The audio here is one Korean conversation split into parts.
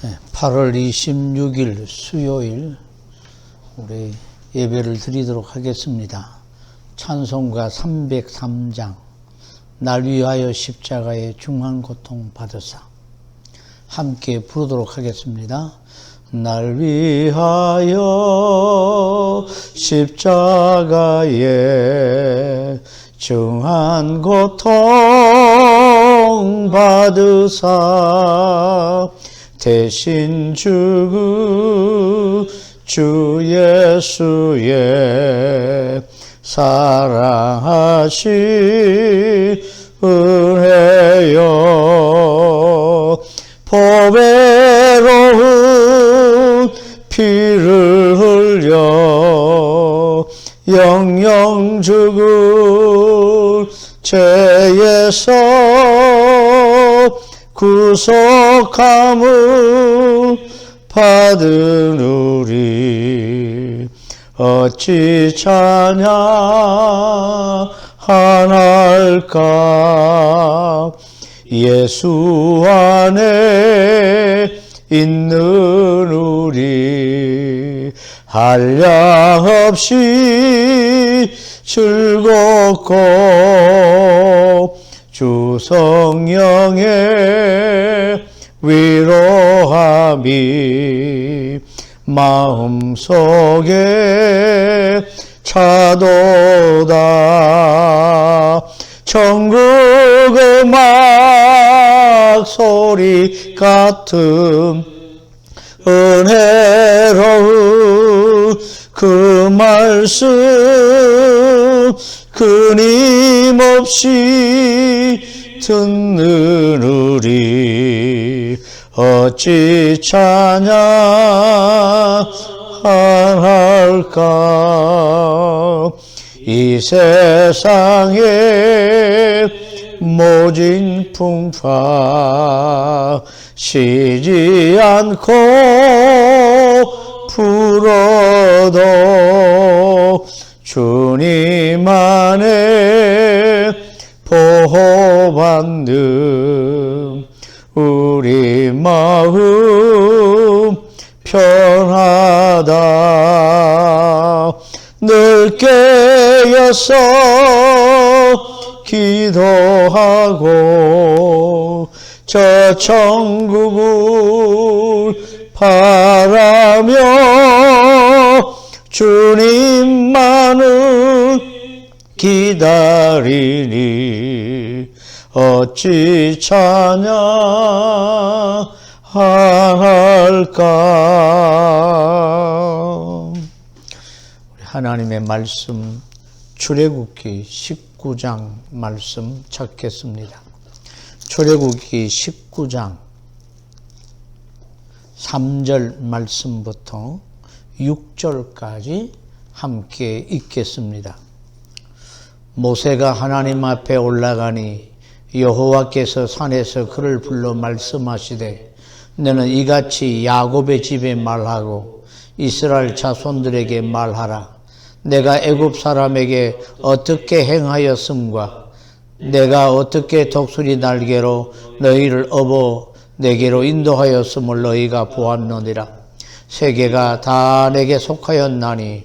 8월 26일 수요일 우리 예배를 드리도록 하겠습니다. 찬송가 303장 날 위하여 십자가의 중한 고통 받으사 함께 부르도록 하겠습니다. 날 위하여 십자가의 중한 고통 받으사 대신 죽은 주 예수의 사랑하신 은혜여 보배로운 피를 흘려 영영 죽은 죄에서 구속함을 받은 우리 어찌 찬양하날까. 예수 안에 있는 우리 한량없이 즐겁고 주 성령의 위로함이 마음속에 차도다. 천국의 음악 소리 같은 은혜로운 그 말씀 끊임없이 듣는 우리 어찌 찬양할까. 이 세상에 모진 풍파 쉬지 않고 불어도 주님 안에 보호받는 우리 마음 편하다. 늘 깨어서 기도하고 저 천국을 바라며 주님만을 기다리니 어찌 찬양할까. 하나님의 말씀 출애굽기 19장 말씀 찾겠습니다. 출애굽기 19장 3절 말씀부터 6절까지 함께 읽겠습니다. 모세가 하나님 앞에 올라가니 여호와께서 산에서 그를 불러 말씀하시되 너는 이같이 야곱의 집에 말하고 이스라엘 자손들에게 말하라. 내가 애굽 사람에게 어떻게 행하였음과 내가 어떻게 독수리 날개로 너희를 업어 내게로 인도하였음을 너희가 보았느니라. 세계가 다 내게 속하였나니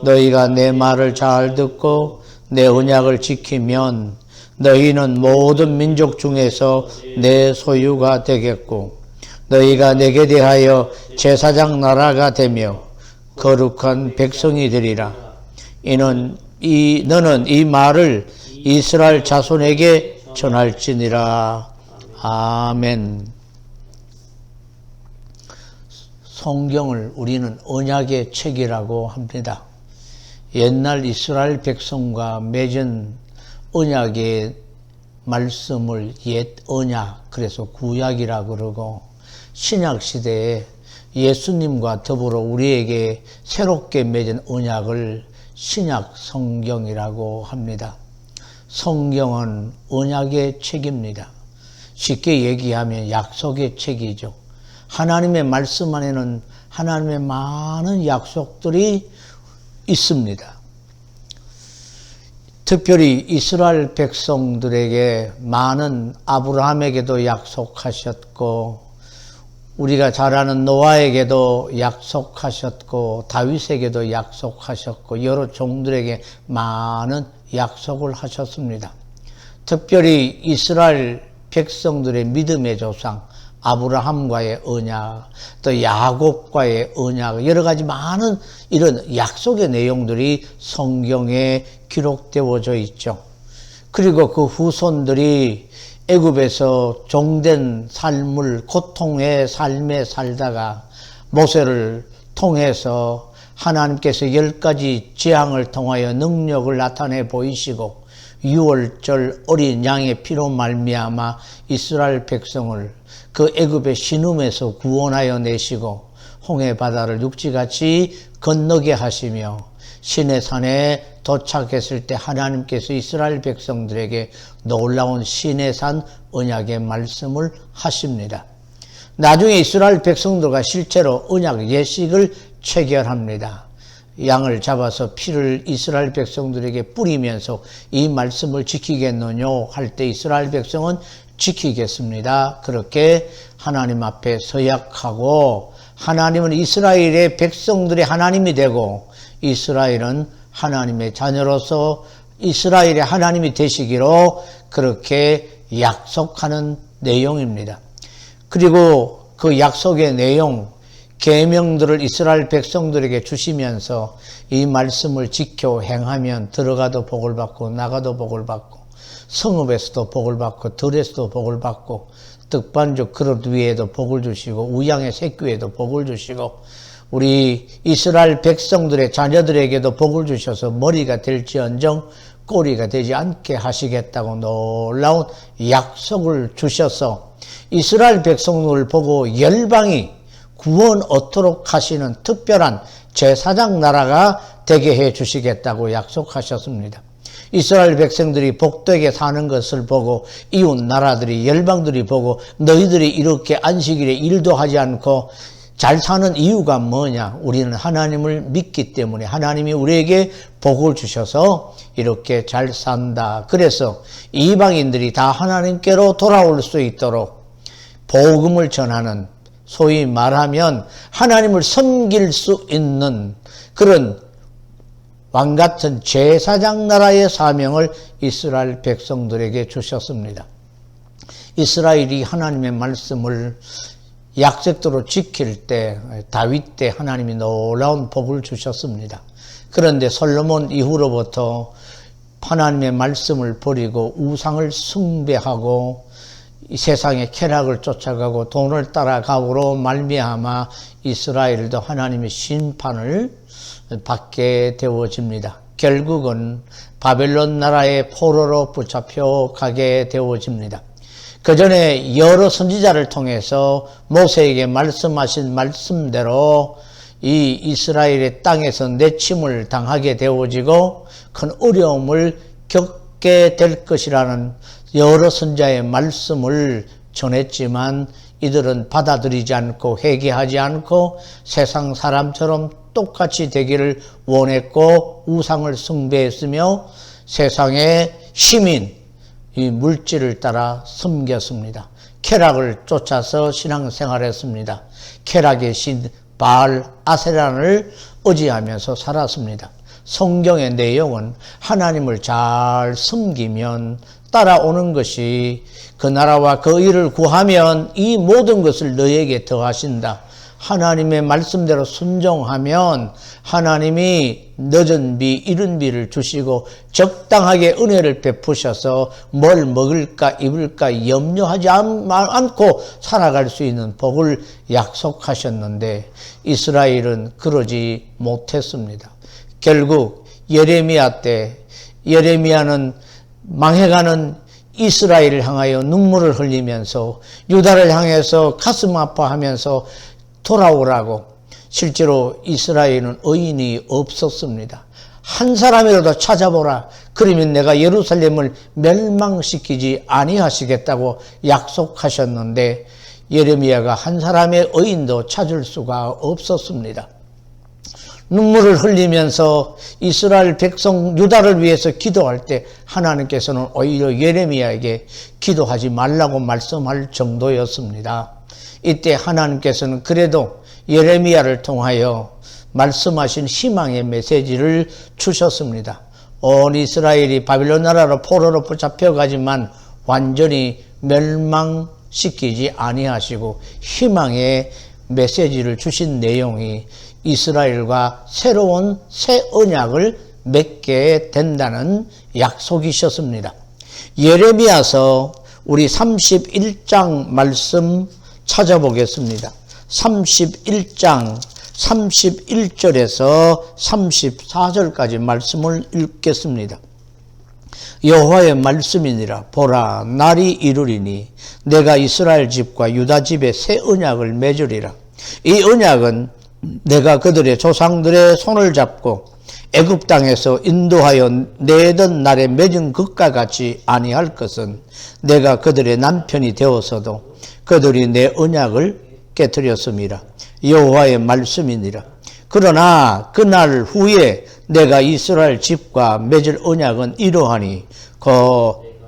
너희가 내 말을 잘 듣고 내 언약을 지키면 너희는 모든 민족 중에서 내 소유가 되겠고 너희가 내게 대하여 제사장 나라가 되며 거룩한 백성이 되리라. 너는 이 말을 이스라엘 자손에게 전할지니라. 아멘. 성경을 우리는 언약의 책이라고 합니다. 옛날 이스라엘 백성과 맺은 언약의 말씀을 옛 언약, 그래서 구약이라 그러고, 신약 시대에 예수님과 더불어 우리에게 새롭게 맺은 언약을 신약 성경이라고 합니다. 성경은 언약의 책입니다. 쉽게 얘기하면 약속의 책이죠. 하나님의 말씀 안에는 하나님의 많은 약속들이 있습니다. 특별히 이스라엘 백성들에게 많은 아브라함에게도 약속하셨고 우리가 잘 아는 노아에게도 약속하셨고 다윗에게도 약속하셨고 여러 종들에게 많은 약속을 하셨습니다. 특별히 이스라엘 백성들의 믿음의 조상 아브라함과의 언약, 또 야곱과의 언약, 여러 가지 많은 이런 약속의 내용들이 성경에 기록되어져 있죠. 그리고 그 후손들이 애굽에서 종된 삶을, 고통의 삶에 살다가 모세를 통해서 하나님께서 10가지 재앙을 통하여 능력을 나타내 보이시고 유월절 어린 양의 피로 말미암아 이스라엘 백성을 그 애굽의 신음에서 구원하여 내시고 홍해 바다를 육지같이 건너게 하시며 시내산에 도착했을 때 하나님께서 이스라엘 백성들에게 놀라운 시내산 언약의 말씀을 하십니다. 나중에 이스라엘 백성들과 실제로 언약 예식을 체결합니다. 양을 잡아서 피를 이스라엘 백성들에게 뿌리면서 이 말씀을 지키겠느냐 할 때 이스라엘 백성은 지키겠습니다. 그렇게 하나님 앞에 서약하고 하나님은 이스라엘의 백성들의 하나님이 되고 이스라엘은 하나님의 자녀로서 이스라엘의 하나님이 되시기로 그렇게 약속하는 내용입니다. 그리고 그 약속의 내용, 계명들을 이스라엘 백성들에게 주시면서 이 말씀을 지켜 행하면 들어가도 복을 받고 나가도 복을 받고 성읍에서도 복을 받고 들에서도 복을 받고 떡반죽 그릇 위에도 복을 주시고 우양의 새끼에도 복을 주시고 우리 이스라엘 백성들의 자녀들에게도 복을 주셔서 머리가 될지언정 꼬리가 되지 않게 하시겠다고 놀라운 약속을 주셔서 이스라엘 백성을 보고 열방이 구원 얻도록 하시는 특별한 제사장 나라가 되게 해 주시겠다고 약속하셨습니다. 이스라엘 백성들이 복되게 사는 것을 보고 이웃 나라들이 열방들이 보고 너희들이 이렇게 안식일에 일도 하지 않고 잘 사는 이유가 뭐냐? 우리는 하나님을 믿기 때문에 하나님이 우리에게 복을 주셔서 이렇게 잘 산다. 그래서 이방인들이 다 하나님께로 돌아올 수 있도록 복음을 전하는 소위 말하면 하나님을 섬길 수 있는 그런 왕같은 제사장 나라의 사명을 이스라엘 백성들에게 주셨습니다. 이스라엘이 하나님의 말씀을 약속대로 지킬 때 다윗 때 하나님이 놀라운 복을 주셨습니다. 그런데 솔로몬 이후로부터 하나님의 말씀을 버리고 우상을 숭배하고 이 세상의 쾌락을 쫓아가고 돈을 따라가고로 말미암아 이스라엘도 하나님의 심판을 받게 되어집니다. 결국은 바벨론 나라의 포로로 붙잡혀 가게 되어집니다. 그 전에 여러 선지자를 통해서 모세에게 말씀하신 말씀대로 이 이스라엘의 땅에서 내침을 당하게 되어지고 큰 어려움을 겪게 될 것이라는 여러 선지자의 말씀을 전했지만 이들은 받아들이지 않고 회개하지 않고 세상 사람처럼 똑같이 되기를 원했고 우상을 숭배했으며 세상의 힘인 이 물질을 따라 섬겼습니다. 쾌락을 쫓아서 신앙생활했습니다. 쾌락의 신 바알 아세란을 의지하면서 살았습니다. 성경의 내용은 하나님을 잘 섬기면 따라오는 것이 그 나라와 그 일을 구하면 이 모든 것을 너에게 더하신다. 하나님의 말씀대로 순종하면 하나님이 늦은 비, 이른 비를 주시고 적당하게 은혜를 베푸셔서 뭘 먹을까 입을까 염려하지 않고 살아갈 수 있는 복을 약속하셨는데 이스라엘은 그러지 못했습니다. 결국 예레미야 때 예레미야는 망해가는 이스라엘을 향하여 눈물을 흘리면서 유다를 향해서 가슴 아파하면서 돌아오라고 실제로 이스라엘은 의인이 없었습니다. 한 사람이라도 찾아보라. 그러면 내가 예루살렘을 멸망시키지 아니하시겠다고 약속하셨는데 예레미야가 한 사람의 의인도 찾을 수가 없었습니다. 눈물을 흘리면서 이스라엘 백성 유다를 위해서 기도할 때 하나님께서는 오히려 예레미야에게 기도하지 말라고 말씀할 정도였습니다. 이때 하나님께서는 그래도 예레미야를 통하여 말씀하신 희망의 메시지를 주셨습니다. 온 이스라엘이 바빌론 나라로 포로로 붙잡혀가지만 완전히 멸망시키지 아니하시고 희망의 메시지를 주신 내용이 이스라엘과 새로운 새 언약을 맺게 된다는 약속이셨습니다. 예레미야서 우리 31장 말씀 찾아보겠습니다. 31장 31절에서 34절까지 말씀을 읽겠습니다. 여호와의 말씀이니라. 보라, 날이 이르리니 내가 이스라엘 집과 유다 집에 새 언약을 맺으리라. 이 언약은 내가 그들의 조상들의 손을 잡고 애굽 땅에서 인도하여 내던 날에 맺은 것과 같이 아니할 것은 내가 그들의 남편이 되어서도 그들이 내 언약을 깨뜨렸음이라. 여호와의 말씀이니라. 그러나 그날 후에 내가 이스라엘 집과 맺을 언약은 이러하니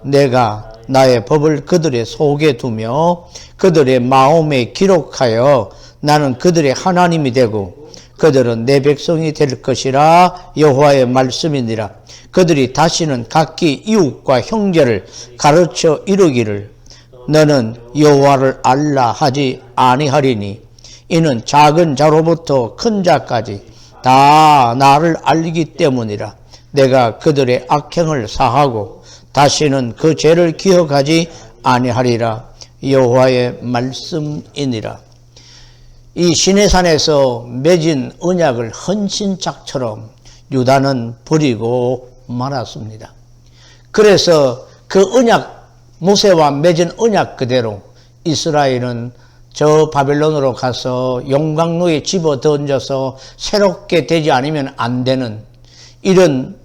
내가 나의 법을 그들의 속에 두며 그들의 마음에 기록하여 나는 그들의 하나님이 되고 그들은 내 백성이 될 것이라. 여호와의 말씀이니라. 그들이 다시는 각기 이웃과 형제를 가르쳐 이르기를 너는 여호와를 알라 하지 아니하리니 이는 작은 자로부터 큰 자까지 다 나를 알기 때문이라. 내가 그들의 악행을 사하고 다시는 그 죄를 기억하지 아니하리라. 여호와의 말씀이니라. 이 시내산에서 맺은 언약을 헌신짝처럼 유다는 버리고 말았습니다. 그래서 그 언약, 모세와 맺은 언약 그대로 이스라엘은 저 바벨론으로 가서 용광로에 집어 던져서 새롭게 되지 않으면 안 되는 이런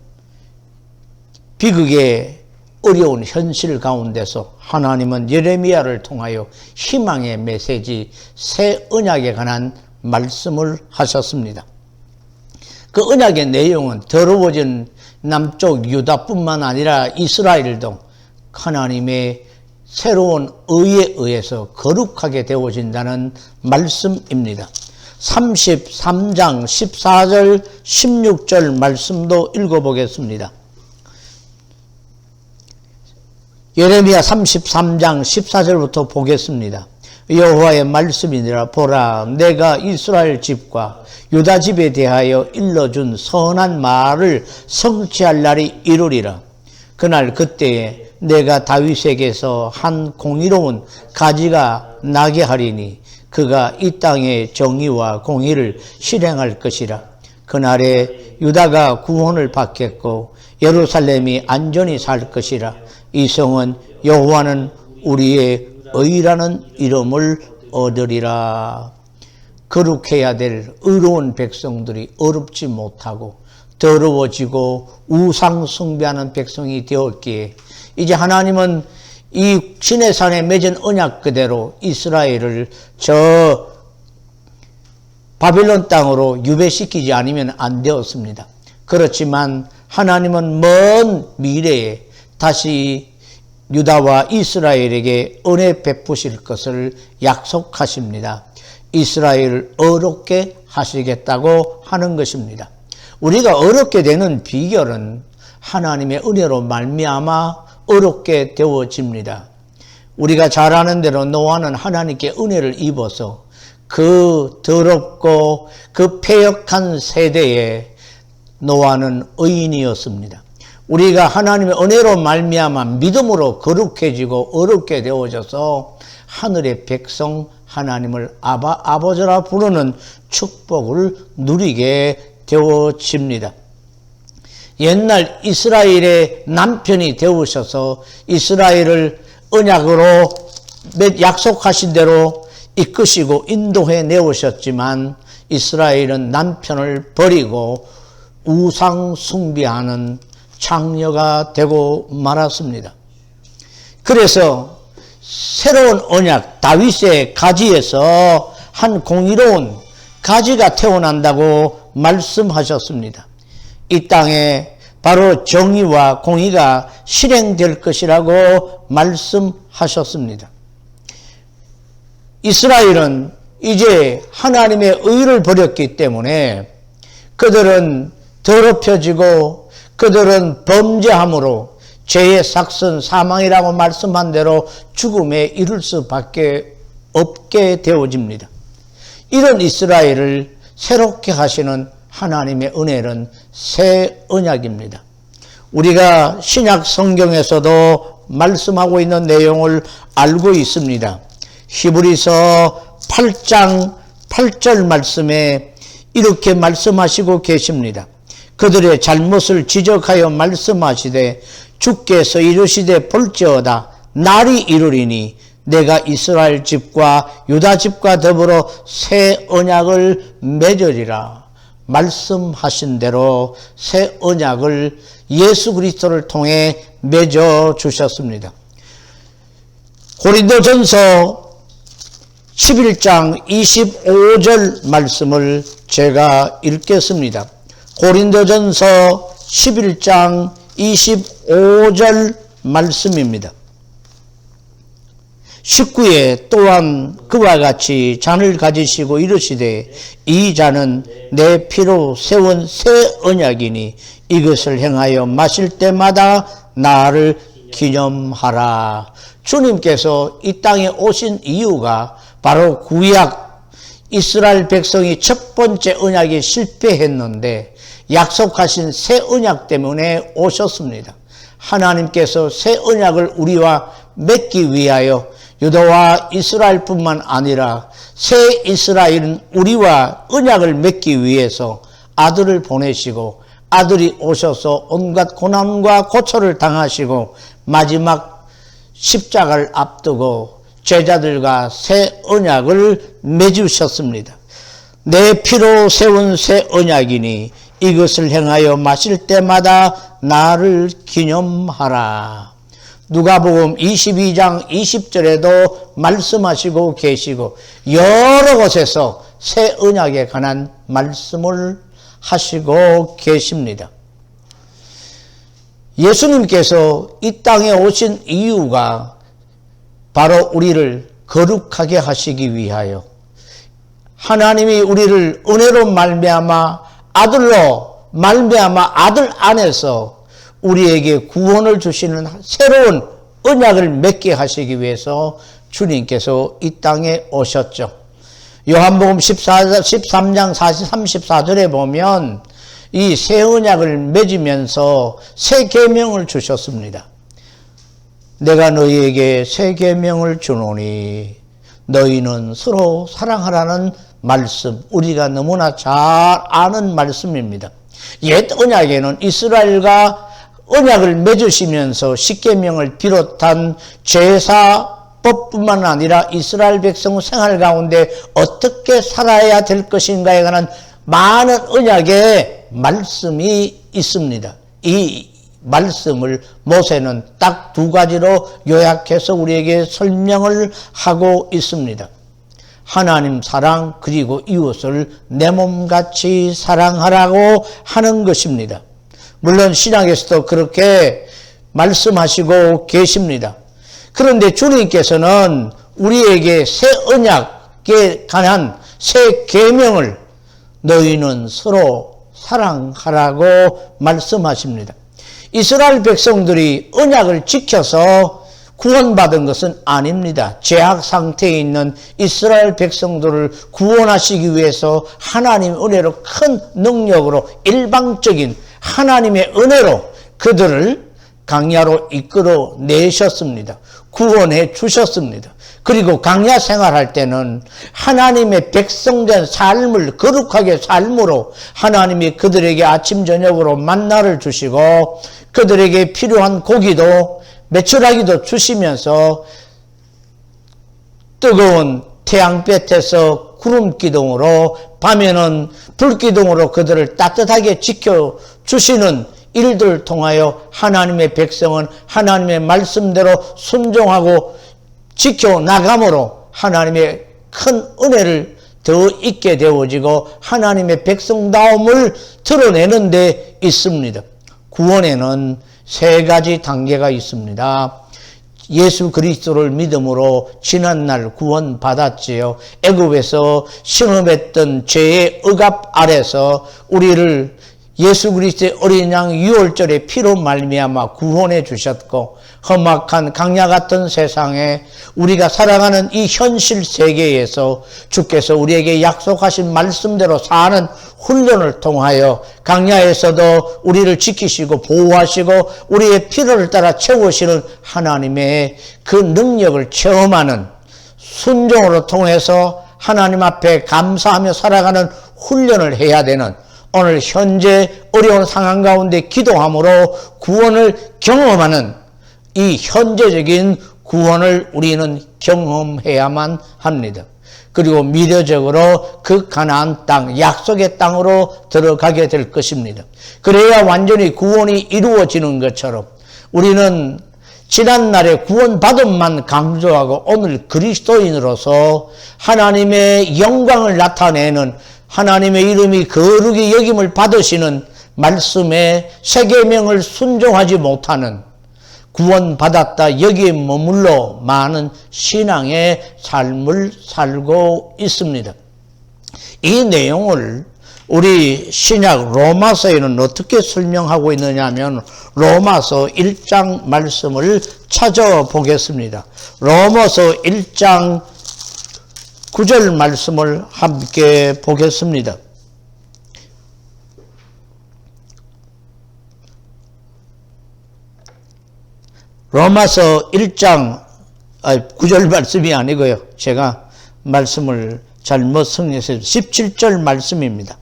비극의 어려운 현실 가운데서 하나님은 예레미야를 통하여 희망의 메시지, 새 언약에 관한 말씀을 하셨습니다. 그 언약의 내용은 더러워진 남쪽 유다뿐만 아니라 이스라엘도 하나님의 새로운 의에 의해서 거룩하게 되어진다는 말씀입니다. 33장 14절 16절 말씀도 읽어보겠습니다. 예레미야 33장 14절부터 보겠습니다. 여호와의 말씀이니라. 보라, 내가 이스라엘 집과 유다 집에 대하여 일러준 선한 말을 성취할 날이 이르리라. 그날 그때에 내가 다윗에게서 한 공의로운 가지가 나게 하리니 그가 이 땅의 정의와 공의를 실행할 것이라. 그날에 유다가 구원을 받겠고 예루살렘이 안전히 살 것이라. 이 성은 여호와는 우리의 의라는 이름을 얻으리라. 거룩해야 될 의로운 백성들이 어렵지 못하고 더러워지고 우상 숭배하는 백성이 되었기에 이제 하나님은 이 시내산에 맺은 언약 그대로 이스라엘을 저 바빌론 땅으로 유배시키지 않으면 안 되었습니다. 그렇지만 하나님은 먼 미래에 다시 유다와 이스라엘에게 은혜 베푸실 것을 약속하십니다. 이스라엘을 어렵게 하시겠다고 하는 것입니다. 우리가 어렵게 되는 비결은 하나님의 은혜로 말미암아 어렵게 되어집니다. 우리가 잘 아는 대로 노아는 하나님께 은혜를 입어서 그 더럽고 그 패역한 세대에 노아는 의인이었습니다. 우리가 하나님의 은혜로 말미암아 믿음으로 거룩해지고 어렵게 되어져서 하늘의 백성 하나님을 아버지라 부르는 축복을 누리게 되어집니다. 옛날 이스라엘의 남편이 되오셔서 이스라엘을 언약으로 약속하신 대로 이끄시고 인도해 내오셨지만 이스라엘은 남편을 버리고 우상 숭배하는 창녀가 되고 말았습니다. 그래서 새로운 언약 다윗의 가지에서 한 공의로운 가지가 태어난다고 말씀하셨습니다. 이 땅에 바로 정의와 공의가 실행될 것이라고 말씀하셨습니다. 이스라엘은 이제 하나님의 의를 버렸기 때문에 그들은 더럽혀지고 그들은 범죄함으로 죄의 삭선 사망이라고 말씀한 대로 죽음에 이를 수밖에 없게 되어집니다. 이런 이스라엘을 새롭게 하시는 하나님의 은혜는 새 언약입니다. 우리가 신약 성경에서도 말씀하고 있는 내용을 알고 있습니다. 히브리서 8장 8절 말씀에 이렇게 말씀하시고 계십니다. 그들의 잘못을 지적하여 말씀하시되 주께서 이르시되 볼지어다 날이 이르리니 내가 이스라엘 집과 유다 집과 더불어 새 언약을 맺으리라. 말씀하신 대로 새 언약을 예수 그리스도를 통해 맺어 주셨습니다. 고린도전서 11장 25절 말씀을 제가 읽겠습니다. 고린도전서 11장 25절 말씀입니다. 19에 또한 그와 같이 잔을 가지시고 이르시되 이 잔은 내 피로 세운 새 언약이니 이것을 행하여 마실 때마다 나를 기념하라. 주님께서 이 땅에 오신 이유가 바로 구약 이스라엘 백성이 첫 번째 언약이 실패했는데 약속하신 새 언약 때문에 오셨습니다. 하나님께서 새 언약을 우리와 맺기 위하여 유다와 이스라엘뿐만 아니라 새 이스라엘은 우리와 언약을 맺기 위해서 아들을 보내시고 아들이 오셔서 온갖 고난과 고초를 당하시고 마지막 십자가를 앞두고 제자들과 새 언약을 맺으셨습니다. 내 피로 세운 새 언약이니 이것을 행하여 마실 때마다 나를 기념하라. 누가복음 22장 20절에도 말씀하시고 계시고 여러 곳에서 새 언약에 관한 말씀을 하시고 계십니다. 예수님께서 이 땅에 오신 이유가 바로 우리를 거룩하게 하시기 위하여 하나님이 우리를 은혜로 말미암아 아들로 말미암아 아들 안에서 우리에게 구원을 주시는 새로운 언약을 맺게 하시기 위해서 주님께서 이 땅에 오셨죠. 요한복음 13장 34절에 보면 이 새 언약을 맺으면서 새 계명을 주셨습니다. 내가 너희에게 새 계명을 주노니 너희는 서로 사랑하라는 말씀, 우리가 너무나 잘 아는 말씀입니다. 옛 언약에는 이스라엘과 언약을 맺으시면서 십계명을 비롯한 제사법뿐만 아니라 이스라엘 백성 생활 가운데 어떻게 살아야 될 것인가에 관한 많은 언약의 말씀이 있습니다. 이 말씀을 모세는 딱 두 가지로 요약해서 우리에게 설명을 하고 있습니다. 하나님 사랑 그리고 이웃을 내 몸같이 사랑하라고 하는 것입니다. 물론 신약에서도 그렇게 말씀하시고 계십니다. 그런데 주님께서는 우리에게 새 언약에 관한 새 계명을 너희는 서로 사랑하라고 말씀하십니다. 이스라엘 백성들이 언약을 지켜서 구원받은 것은 아닙니다. 죄악 상태에 있는 이스라엘 백성들을 구원하시기 위해서 하나님의 은혜로 큰 능력으로 일방적인 하나님의 은혜로 그들을 광야로 이끌어 내셨습니다. 구원해 주셨습니다. 그리고 광야 생활할 때는 하나님의 백성된 삶을 거룩하게 삶으로 하나님이 그들에게 아침 저녁으로 만나를 주시고 그들에게 필요한 고기도 메추라기도 주시면서 뜨거운 태양볕에서 구름기둥으로 밤에는 불기둥으로 그들을 따뜻하게 지켜주시는 일들을 통하여 하나님의 백성은 하나님의 말씀대로 순종하고 지켜나감으로 하나님의 큰 은혜를 더 있게 되어지고 하나님의 백성다움을 드러내는 데 있습니다. 구원에는 세 가지 단계가 있습니다. 예수 그리스도를 믿음으로 지난날 구원받았지요. 애굽에서 신음했던 죄의 억압 아래서 우리를 예수 그리스도의 어린 양 유월절의 피로 말미암아 구원해 주셨고, 험악한 강야 같은 세상에 우리가 살아가는 이 현실 세계에서 주께서 우리에게 약속하신 말씀대로 사는 훈련을 통하여 강야에서도 우리를 지키시고 보호하시고 우리의 필요를 따라 채우시는 하나님의 그 능력을 체험하는 순종으로 통해서 하나님 앞에 감사하며 살아가는 훈련을 해야 되는, 오늘 현재 어려운 상황 가운데 기도함으로 구원을 경험하는 이 현재적인 구원을 우리는 경험해야만 합니다. 그리고 미래적으로 그 가나안 땅, 약속의 땅으로 들어가게 될 것입니다. 그래야 완전히 구원이 이루어지는 것처럼 우리는 지난날의 구원받음만 강조하고 오늘 그리스도인으로서 하나님의 영광을 나타내는, 하나님의 이름이 거룩히 여김을 받으시는 말씀에 세계명을 순종하지 못하는, 구원받았다 여기에 머물러 많은 신앙의 삶을 살고 있습니다. 이 내용을 우리 신약 로마서에는 어떻게 설명하고 있느냐 하면 로마서 1장 말씀을 찾아보겠습니다. 로마서 1장 9절 말씀을 함께 보겠습니다. 로마서 1장 9절 말씀이 아니고요. 제가 말씀을 잘못 성경해서 17절 말씀입니다.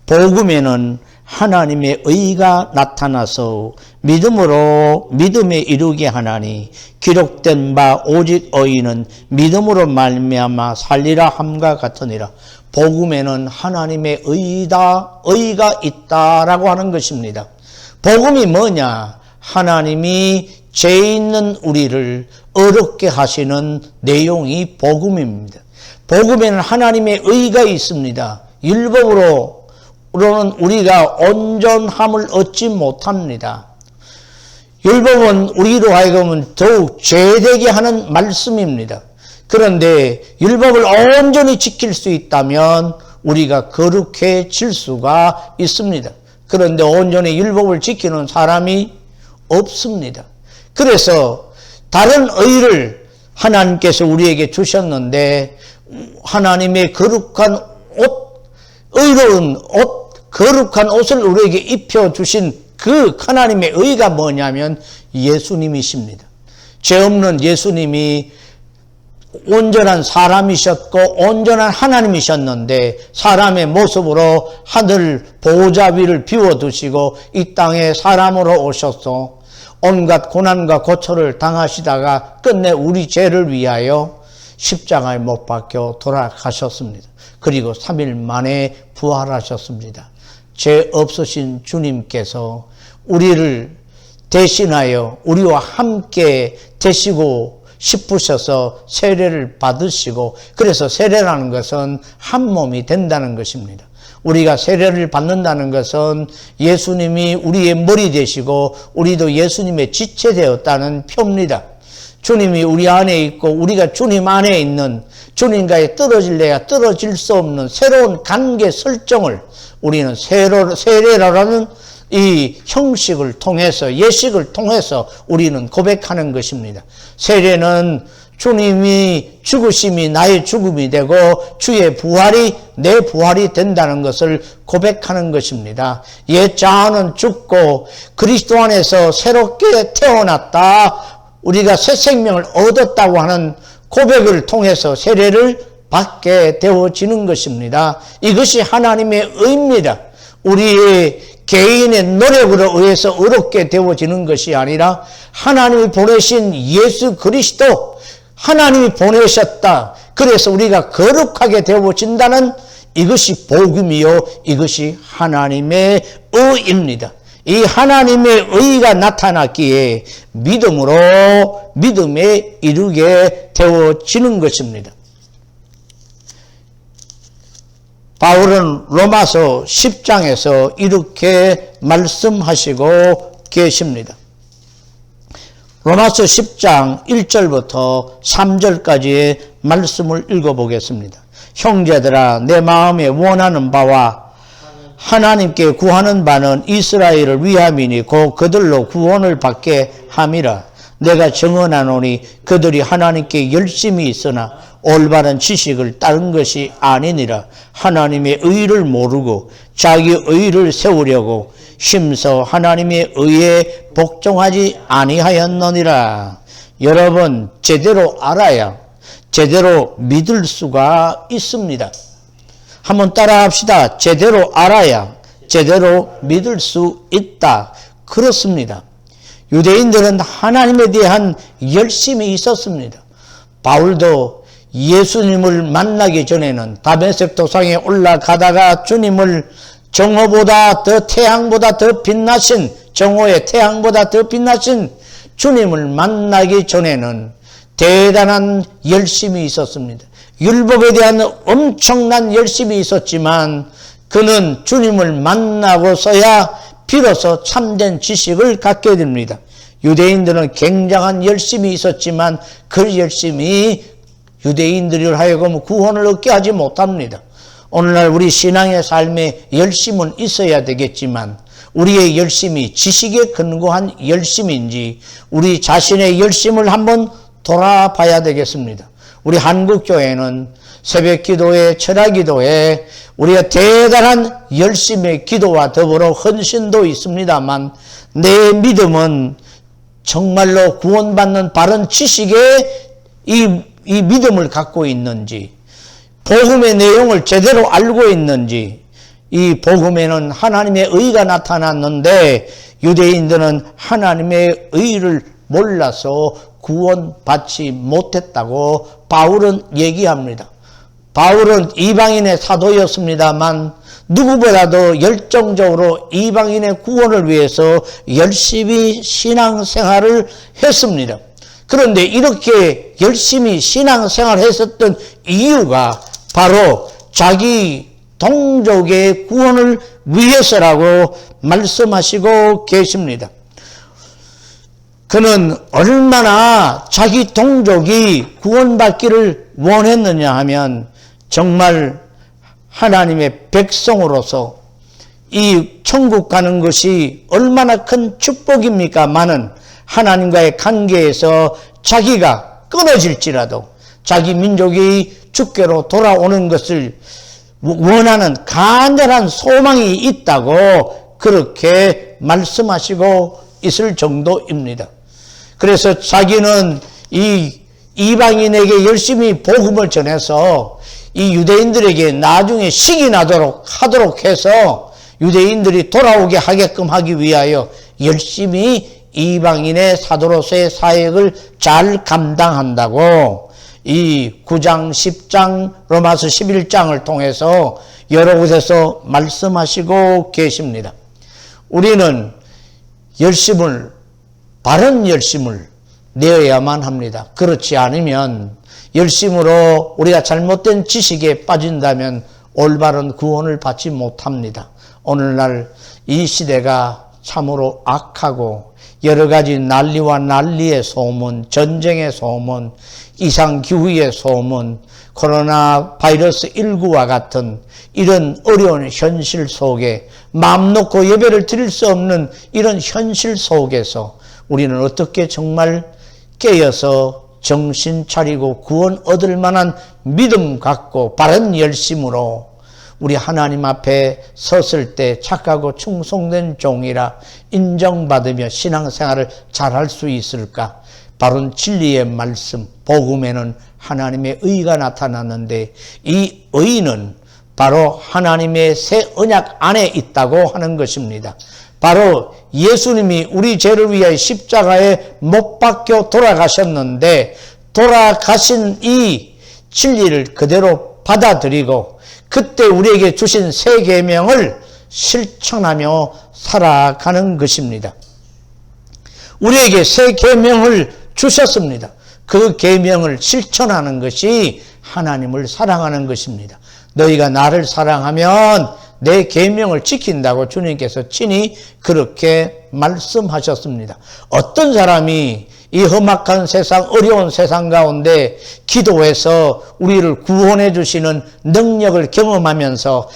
복음에는 하나님의 의가 나타나서 믿음으로 믿음에 이르게 하나니 기록된 바 오직 의인은 믿음으로 말미암아 살리라 함과 같으니라. 복음에는 하나님의 의가 있다라고 하는 것입니다. 복음이 뭐냐? 하나님이 죄 있는 우리를 어렵게 하시는 내용이 복음입니다. 복음에는 하나님의 의가 있습니다. 율법으로는 우리가 온전함을 얻지 못합니다. 율법은 우리로 하여금 더욱 죄되게 하는 말씀입니다. 그런데 율법을 온전히 지킬 수 있다면 우리가 거룩해질 수가 있습니다. 그런데 온전히 율법을 지키는 사람이 없습니다. 그래서 다른 의를 하나님께서 우리에게 주셨는데 하나님의 거룩한 옷, 의로운 옷, 거룩한 옷을 우리에게 입혀주신 그 하나님의 의가 뭐냐면 예수님이십니다. 죄 없는 예수님이 온전한 사람이셨고 온전한 하나님이셨는데 사람의 모습으로 하늘 보호자 위를 비워두시고 이 땅에 사람으로 오셔서 온갖 고난과 고초를 당하시다가 끝내 우리 죄를 위하여 십자가에 못 박혀 돌아가셨습니다. 그리고 3일 만에 부활하셨습니다. 죄 없으신 주님께서 우리를 대신하여 우리와 함께 되시고 싶으셔서 세례를 받으시고, 그래서 세례라는 것은 한 몸이 된다는 것입니다. 우리가 세례를 받는다는 것은 예수님이 우리의 머리 되시고 우리도 예수님의 지체 되었다는 표입니다. 주님이 우리 안에 있고 우리가 주님 안에 있는, 주님과의 떨어질래야 떨어질 수 없는 새로운 관계 설정을 우리는 세례라는 이 형식을 통해서, 예식을 통해서 우리는 고백하는 것입니다. 세례는 주님이 죽으심이 나의 죽음이 되고 주의 부활이 내 부활이 된다는 것을 고백하는 것입니다. 옛 자아는 죽고 그리스도 안에서 새롭게 태어났다, 우리가 새 생명을 얻었다고 하는 고백을 통해서 세례를 받게 되어지는 것입니다. 이것이 하나님의 의입니다. 우리의 개인의 노력으로 의해서 어렵게 되어지는 것이 아니라 하나님이 보내신 예수 그리스도, 하나님이 보내셨다, 그래서 우리가 거룩하게 되어진다는 이것이 복음이요, 이것이 하나님의 의입니다. 이 하나님의 의가 나타났기에 믿음으로 믿음에 이르게 되어지는 것입니다. 바울은 로마서 10장에서 이렇게 말씀하시고 계십니다. 로마서 10장 1절부터 3절까지의 말씀을 읽어보겠습니다. 형제들아, 내 마음에 원하는 바와 하나님께 구하는 바는 이스라엘을 위함이니 곧 그들로 구원을 받게 함이라. 내가 정언하노니 그들이 하나님께 열심히 있으나 올바른 지식을 따른 것이 아니니라. 하나님의 의를 모르고 자기 의를 세우려고 힘써 하나님의 의에 복종하지 아니하였느니라. 여러분, 제대로 알아야 제대로 믿을 수가 있습니다. 한번 따라합시다. 제대로 알아야 제대로 믿을 수 있다. 그렇습니다. 유대인들은 하나님에 대한 열심이 있었습니다. 바울도 예수님을 만나기 전에는 다메섹 도상에 올라가다가 주님을 정오보다 더 태양보다 더 빛나신, 정오의 태양보다 더 빛나신 주님을 만나기 전에는 대단한 열심이 있었습니다. 율법에 대한 엄청난 열심이 있었지만 그는 주님을 만나고서야 비로소 참된 지식을 갖게 됩니다. 유대인들은 굉장한 열심이 있었지만 그 열심이 유대인들을 하여금 구원을 얻게 하지 못합니다. 오늘날 우리 신앙의 삶에 열심은 있어야 되겠지만 우리의 열심이 지식에 근거한 열심인지 우리 자신의 열심을 한번 돌아봐야 되겠습니다. 우리 한국교회는 새벽기도회, 철야기도회 우리가 대단한 열심의 기도와 더불어 헌신도 있습니다만 내 믿음은 정말로 구원받는 바른 지식에 이 믿음을 갖고 있는지, 복음의 내용을 제대로 알고 있는지, 이 복음에는 하나님의 의가 나타났는데 유대인들은 하나님의 의를 몰라서 구원받지 못했다고 바울은 얘기합니다. 바울은 이방인의 사도였습니다만 누구보다도 열정적으로 이방인의 구원을 위해서 열심히 신앙생활을 했습니다. 그런데 이렇게 열심히 신앙생활을 했었던 이유가 바로 자기 동족의 구원을 위해서라고 말씀하시고 계십니다. 그는 얼마나 자기 동족이 구원받기를 원했느냐 하면 정말 하나님의 백성으로서 이 천국 가는 것이 얼마나 큰 축복입니까마는 하나님과의 관계에서 자기가 끊어질지라도 자기 민족이 주께로 돌아오는 것을 원하는 간절한 소망이 있다고 그렇게 말씀하시고 있을 정도입니다. 그래서 자기는 이 이방인에게 열심히 복음을 전해서 이 유대인들에게 나중에 식이 나도록 하도록 해서 유대인들이 돌아오게 하게끔 하기 위하여 열심히 이방인의 사도로서의 사역을 잘 감당한다고 이 9장, 10장, 로마서 11장을 통해서 여러 곳에서 말씀하시고 계십니다. 우리는 열심을, 바른 열심을 내어야만 합니다. 그렇지 않으면 열심으로 우리가 잘못된 지식에 빠진다면 올바른 구원을 받지 못합니다. 오늘날 이 시대가 참으로 악하고 여러 가지 난리와 난리의 소문, 전쟁의 소문, 이상기후의 소문, 코로나 바이러스 19와 같은 이런 어려운 현실 속에 마음 놓고 예배를 드릴 수 없는 이런 현실 속에서 우리는 어떻게 정말 깨어서 정신 차리고 구원 얻을 만한 믿음 갖고 바른 열심으로 우리 하나님 앞에 섰을 때 착하고 충성된 종이라 인정받으며 신앙생활을 잘할 수 있을까? 바른 진리의 말씀, 복음에는 하나님의 의가 나타났는데 이 의는 바로 하나님의 새 언약 안에 있다고 하는 것입니다. 바로 예수님이 우리 죄를 위하여 십자가에 못 박혀 돌아가셨는데 돌아가신 이 진리를 그대로 받아들이고 그때 우리에게 주신 새 계명을 실천하며 살아가는 것입니다. 우리에게 새 계명을 주셨습니다. 그 계명을 실천하는 것이 하나님을 사랑하는 것입니다. 너희가 나를 사랑하면 내 계명을 지킨다고 주님께서 친히 그렇게 말씀하셨습니다. 어떤 사람이 이 험악한 세상, 어려운 세상 가운데 기도해서 우리를 구원해 주시는 능력을 경험하면서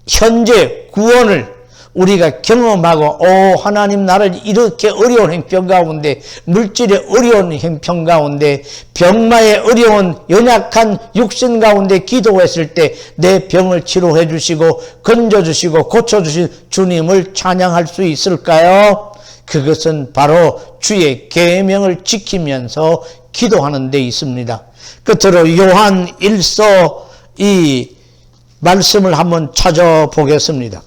현재 구원을 우리가 경험하고 하나님 나를 이렇게 어려운 형편 가운데, 물질의 어려운 형편 가운데, 병마의 어려운 연약한 육신 가운데 기도했을 때 내 병을 치료해 주시고 건져 주시고 고쳐 주신 주님을 찬양할 수 있을까요? 그것은 바로 주의 계명을 지키면서 기도하는 데 있습니다. 끝으로 요한 1서 이 말씀을 한번 찾아보겠습니다.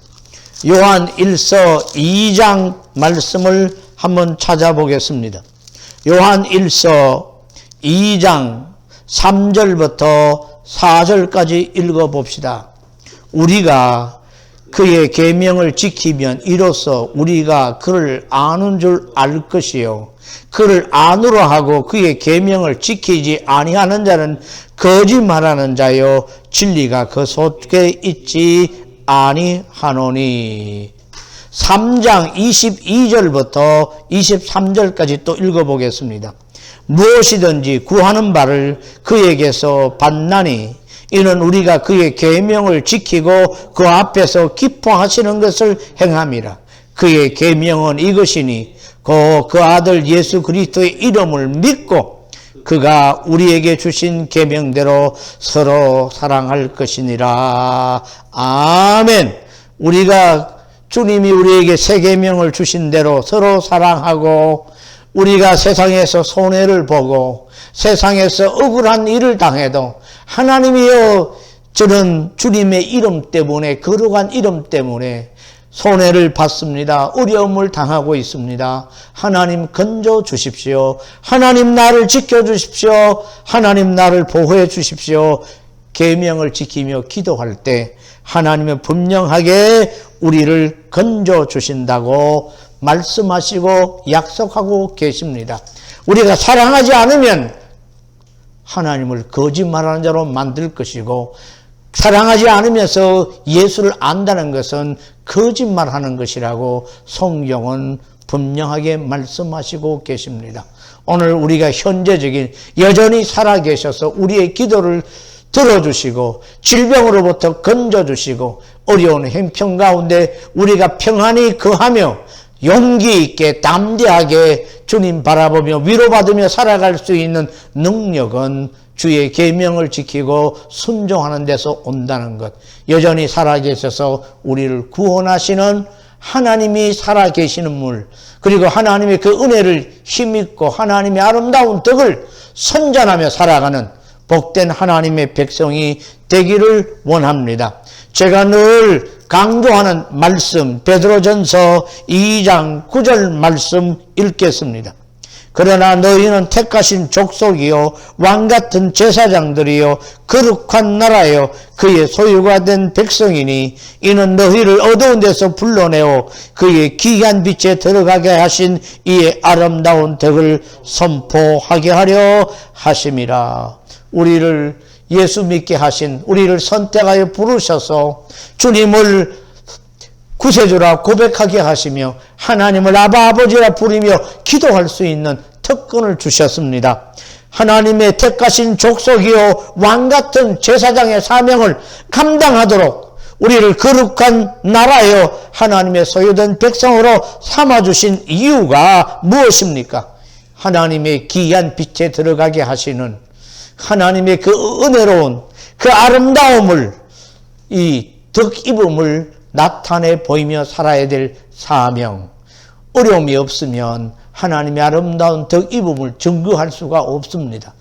요한 1서 2장 말씀을 한번 찾아보겠습니다. 요한 1서 2장 3절부터 4절까지 읽어봅시다. 우리가 그의 계명을 지키면 이로써 우리가 그를 아는 줄 알 것이요, 그를 아노라 하고 그의 계명을 지키지 아니하는 자는 거짓말하는 자요, 진리가 그 속에 있지 아니하노니. 3장 22절부터 23절까지 또 읽어보겠습니다. 무엇이든지 구하는 바를 그에게서 받나니 이는 우리가 그의 계명을 지키고 그 앞에서 기뻐하시는 것을 행함이라. 그의 계명은 이것이니 그 아들 예수 그리스도의 이름을 믿고 그가 우리에게 주신 계명대로 서로 사랑할 것이니라. 아멘. 우리가 주님이 우리에게 새 계명을 주신 대로 서로 사랑하고, 우리가 세상에서 손해를 보고 세상에서 억울한 일을 당해도 하나님이여 저는 주님의 이름 때문에, 거룩한 이름 때문에 손해를 받습니다. 어려움을 당하고 있습니다. 하나님 건져 주십시오. 하나님 나를 지켜 주십시오. 하나님 나를 보호해 주십시오. 계명을 지키며 기도할 때 하나님은 분명하게 우리를 건져 주신다고 말씀하시고 약속하고 계십니다. 우리가 사랑하지 않으면 하나님을 거짓말하는 자로 만들 것이고, 사랑하지 않으면서 예수를 안다는 것은 거짓말하는 것이라고 성경은 분명하게 말씀하시고 계십니다. 오늘 우리가 현재적인 여전히 살아계셔서 우리의 기도를 들어주시고 질병으로부터 건져주시고 어려운 형편 가운데 우리가 평안히 거하며 용기 있게 담대하게 주님 바라보며 위로받으며 살아갈 수 있는 능력은 주의 계명을 지키고 순종하는 데서 온다는 것. 여전히 살아계셔서 우리를 구원하시는 하나님이 살아계시는 물, 그리고 하나님의 그 은혜를 힘입고 하나님의 아름다운 덕을 선전하며 살아가는 복된 하나님의 백성이 되기를 원합니다. 제가 늘 강조하는 말씀, 베드로전서 2장 9절 말씀 읽겠습니다. 그러나 너희는 택하신 족속이요 왕같은 제사장들이요 거룩한 나라요 그의 소유가 된 백성이니 이는 너희를 어두운 데서 불러내어 그의 귀한 빛에 들어가게 하신 이의 아름다운 덕을 선포하게 하려 하심이라. 우리를 예수 믿게 하신, 우리를 선택하여 부르셔서 주님을 구세주라 고백하게 하시며 하나님을 아버지라 부르며 기도할 수 있는 특권을 주셨습니다. 하나님의 택하신 족속이요 왕같은 제사장의 사명을 감당하도록 우리를 거룩한 나라요 하나님의 소유된 백성으로 삼아주신 이유가 무엇입니까? 하나님의 귀한 빛에 들어가게 하시는 하나님의 그 은혜로운 그 아름다움을, 이 덕입음을 나타내 보이며 살아야 될 사명. 어려움이 없으면 하나님의 아름다운 덕입음을 증거할 수가 없습니다.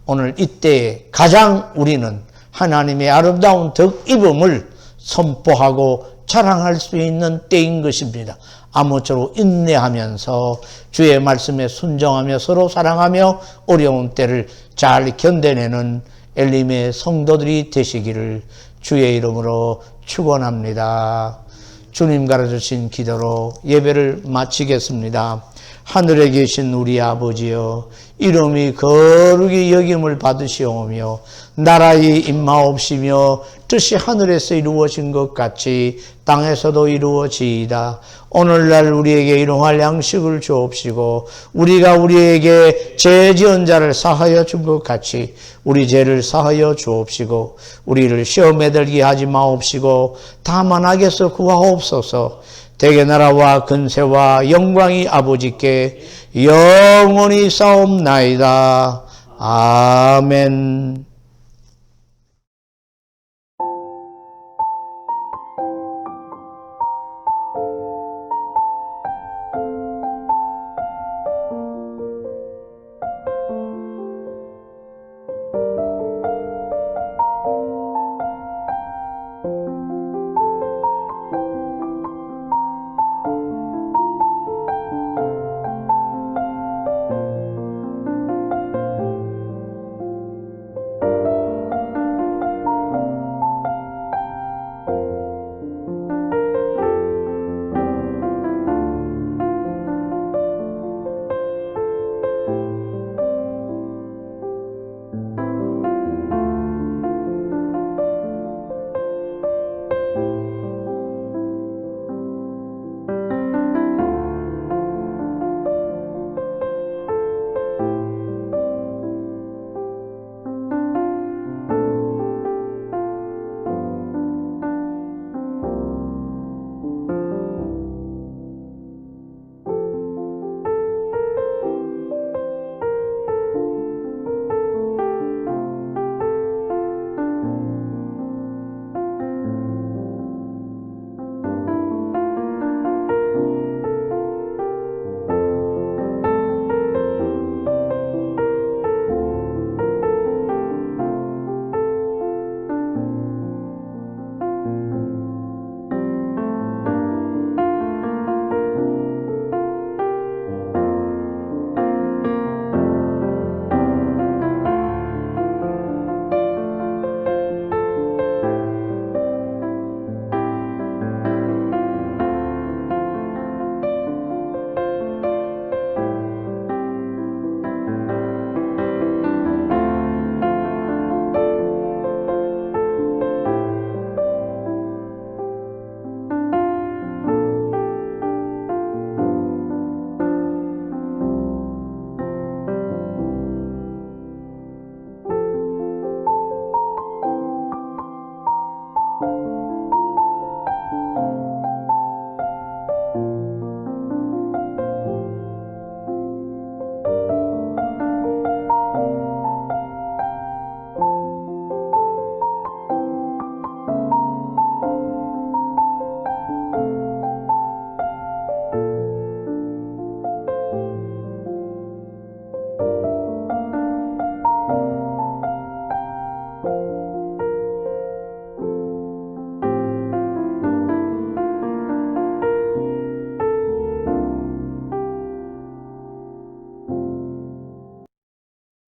오늘 이때 가장 우리는 하나님의 아름다운 덕입음을 선포하고 자랑할 수 있는 때인 것입니다. 아무쪼록 인내하면서 주의 말씀에 순종하며 서로 사랑하며 어려운 때를 잘 견뎌내는 엘림의 성도들이 되시기를 주의 이름으로 축원합니다. 주님 가르쳐주신 기도로 예배를 마치겠습니다. 하늘에 계신 우리 아버지여, 이름이 거룩히 여김을 받으시오며 나라의 임하옵시며 뜻이 하늘에서 이루어진 것 같이 땅에서도 이루어지이다. 오늘날 우리에게 일용할 양식을 주옵시고 우리가 우리에게 죄 지은 자를 사하여 준 것 같이 우리 죄를 사하여 주옵시고 우리를 시험에 들게 하지 마옵시고 다만 악에서 구하옵소서. 대개 나라와 근세와 영광이 아버지께 영원히 싸움나이다. 아멘.